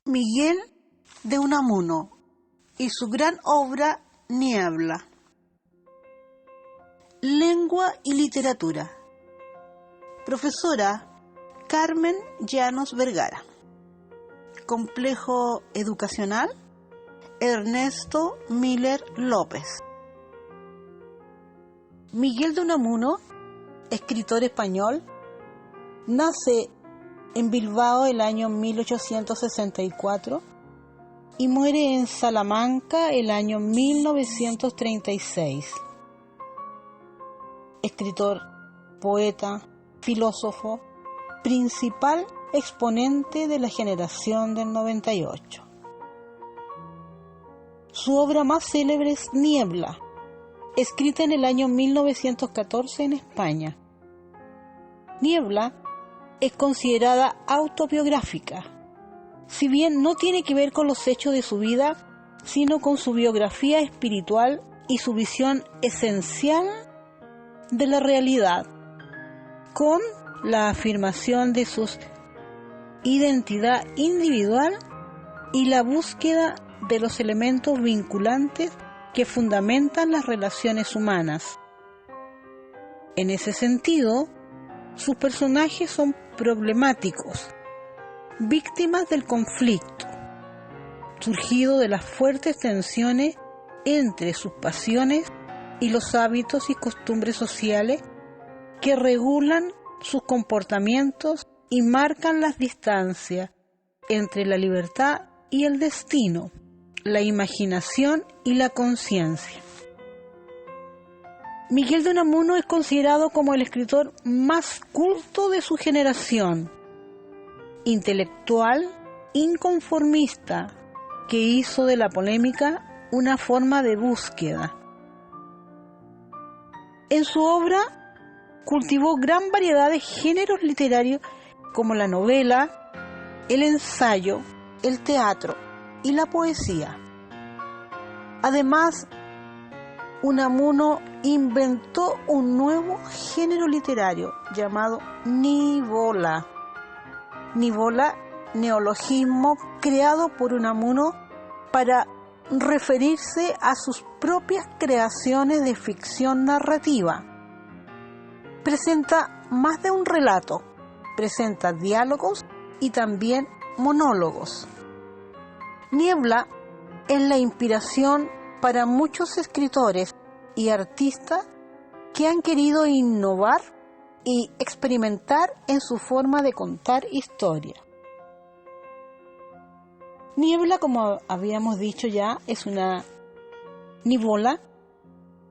Miguel de Unamuno y su gran obra Niebla. Lengua y literatura. Profesora Carmen Llanos Vergara. Complejo educacional Ernesto Miller López. Miguel de Unamuno, escritor español, nace en Bilbao el año 1864 y muere en Salamanca el año 1936. Escritor, poeta, filósofo, principal exponente de la generación del 98. Su obra más célebre es Niebla, escrita en el año 1914 en España. Niebla es considerada autobiográfica, si bien no tiene que ver con los hechos de su vida, sino con su biografía espiritual y su visión esencial de la realidad, con la afirmación de su identidad individual y la búsqueda de los elementos vinculantes que fundamentan las relaciones humanas. En ese sentido, sus personajes son problemáticos, víctimas del conflicto, surgido de las fuertes tensiones entre sus pasiones y los hábitos y costumbres sociales que regulan sus comportamientos y marcan las distancias entre la libertad y el destino, la imaginación y la conciencia. Miguel de Unamuno es considerado como el escritor más culto de su generación, intelectual, inconformista, que hizo de la polémica una forma de búsqueda. En su obra cultivó gran variedad de géneros literarios como la novela, el ensayo, el teatro y la poesía. Además, Unamuno inventó un nuevo género literario llamado Nivola. Nivola, neologismo creado por Unamuno para referirse a sus propias creaciones de ficción narrativa. Presenta más de un relato, presenta diálogos y también monólogos. Niebla es la inspiración para muchos escritores y artistas que han querido innovar y experimentar en su forma de contar historia. Niebla, como habíamos dicho ya, Nivola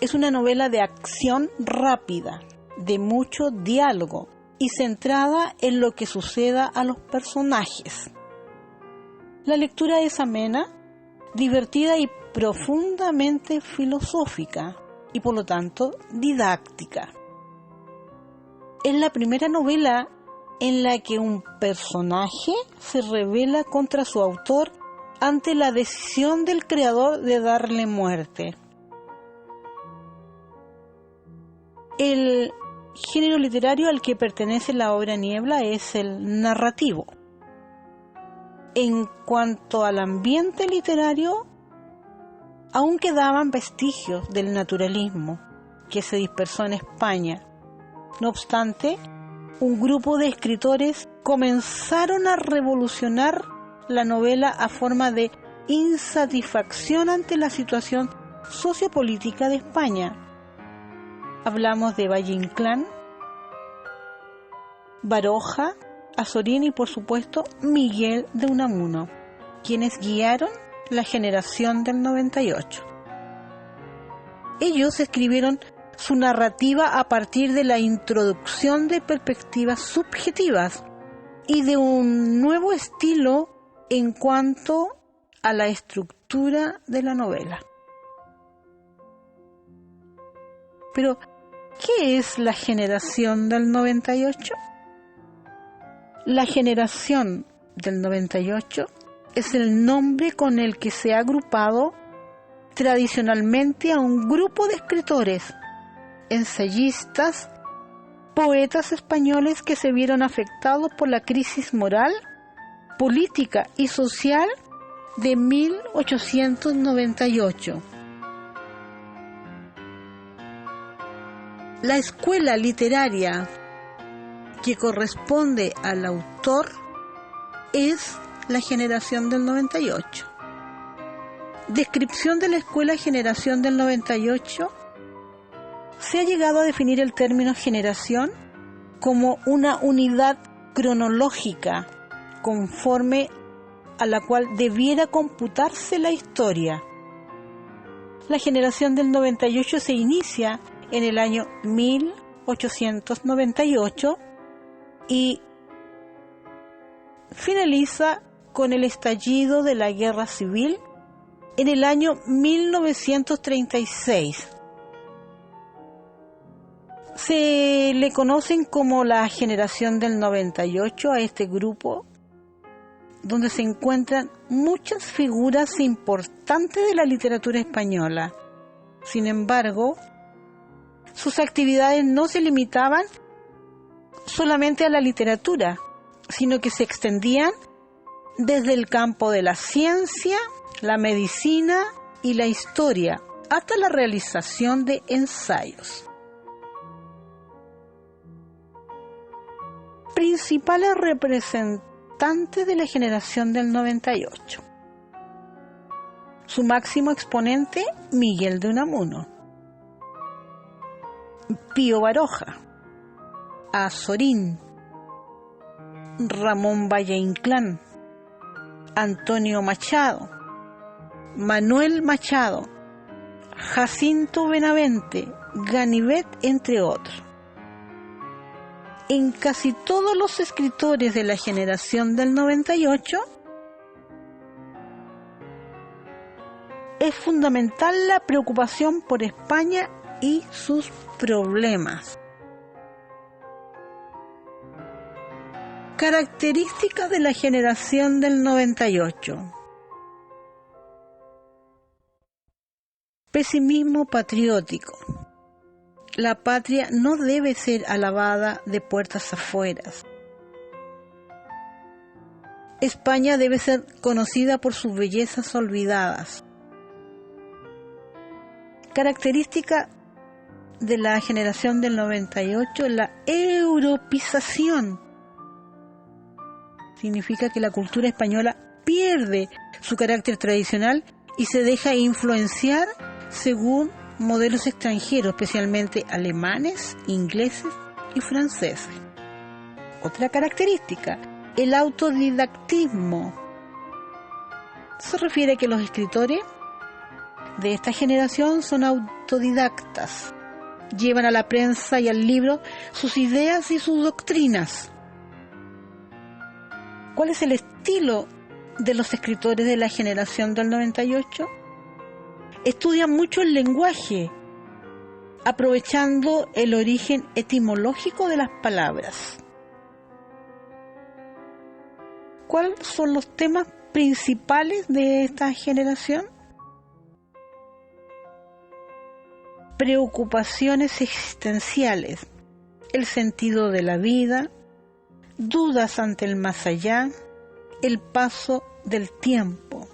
es una novela de acción rápida, de mucho diálogo y centrada en lo que suceda a los personajes. La lectura es amena, divertida y profundamente filosófica y por lo tanto didáctica. Es la primera novela en la que un personaje se rebela contra su autor ante la decisión del creador de darle muerte. El género literario al que pertenece la obra Niebla es el narrativo. En cuanto al ambiente literario, aún quedaban vestigios del naturalismo que se dispersó en España. No obstante, un grupo de escritores comenzaron a revolucionar la novela a forma de insatisfacción ante la situación sociopolítica de España. Hablamos de Valle Inclán, Baroja, Azorín y por supuesto Miguel de Unamuno, quienes guiaron la generación del 98. Ellos escribieron su narrativa a partir de la introducción de perspectivas subjetivas y de un nuevo estilo en cuanto a la estructura de la novela. Pero, ¿qué es la generación del 98? La generación del 98 es el nombre con el que se ha agrupado tradicionalmente a un grupo de escritores, ensayistas, poetas españoles que se vieron afectados por la crisis moral Política y Social de 1898. La escuela literaria que corresponde al autor es la generación del 98. Descripción de la escuela generación del 98. Se ha llegado a definir el término generación como una unidad cronológica conforme a la cual debiera computarse la historia. La generación del 98 se inicia en el año 1898 y finaliza con el estallido de la Guerra Civil en el año 1936. Se le conocen como la generación del 98 a este grupo, donde se encuentran muchas figuras importantes de la literatura española. Sin embargo, sus actividades no se limitaban solamente a la literatura, sino que se extendían desde el campo de la ciencia, la medicina y la historia, hasta la realización de ensayos. Principales representantes de la generación del 98. Su máximo exponente, Miguel de Unamuno, Pío Baroja, Azorín, Ramón Valle Inclán, Antonio Machado, Manuel Machado, Jacinto Benavente, Ganivet, entre otros. En casi todos los escritores de la generación del 98 es fundamental la preocupación por España y sus problemas. Características de la generación del 98. Pesimismo patriótico. La patria no debe ser alabada de puertas afueras. España debe ser conocida por sus bellezas olvidadas. Característica de la generación del 98, la europeización. Significa que la cultura española pierde su carácter tradicional y se deja influenciar según modelos extranjeros, especialmente alemanes, ingleses y franceses. Otra característica, el autodidactismo. Se refiere a que los escritores de esta generación son autodidactas. Llevan a la prensa y al libro sus ideas y sus doctrinas. ¿Cuál es el estilo de los escritores de la generación del 98? Estudian mucho el lenguaje, aprovechando el origen etimológico de las palabras. ¿Cuáles son los temas principales de esta generación? Preocupaciones existenciales, el sentido de la vida, dudas ante el más allá, el paso del tiempo.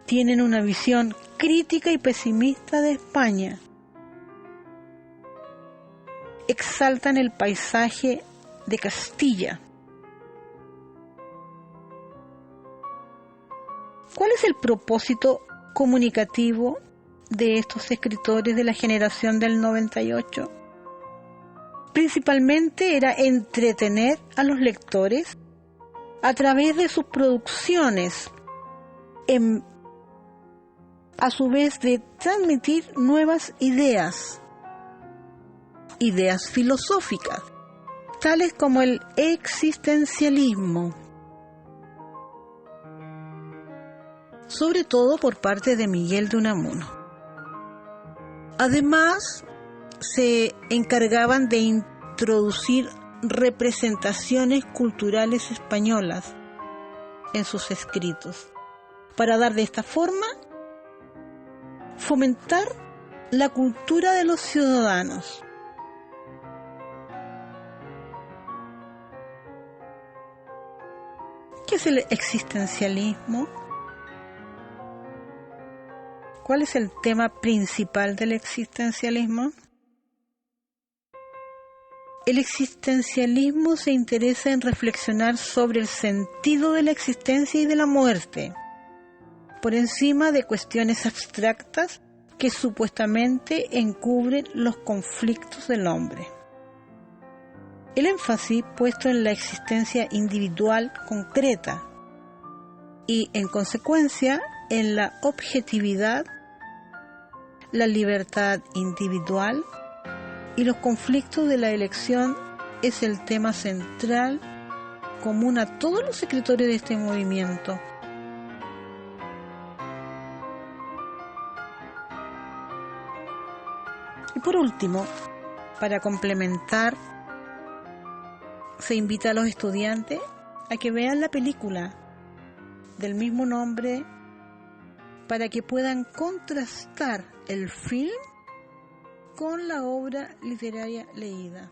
Tienen una visión crítica y pesimista de España. Exaltan el paisaje de Castilla. ¿Cuál es el propósito comunicativo de estos escritores de la generación del 98? Principalmente era entretener a los lectores a través de sus producciones, a su vez de transmitir nuevas ideas filosóficas, tales como el existencialismo, sobre todo por parte de Miguel de Unamuno. Además, se encargaban de introducir representaciones culturales españolas en sus escritos, para dar de esta forma fomentar la cultura de los ciudadanos. es el existencialismo? ¿Cuál es el tema principal del existencialismo? El existencialismo se interesa en reflexionar sobre el sentido de la existencia y de la muerte, por encima de cuestiones abstractas que supuestamente encubren los conflictos del hombre. El énfasis puesto en la existencia individual concreta y, en consecuencia, en la objetividad, la libertad individual y los conflictos de la elección es el tema central común a todos los escritores de este movimiento. Y por último, para complementar, se invita a los estudiantes a que vean la película del mismo nombre para que puedan contrastar el film con la obra literaria leída.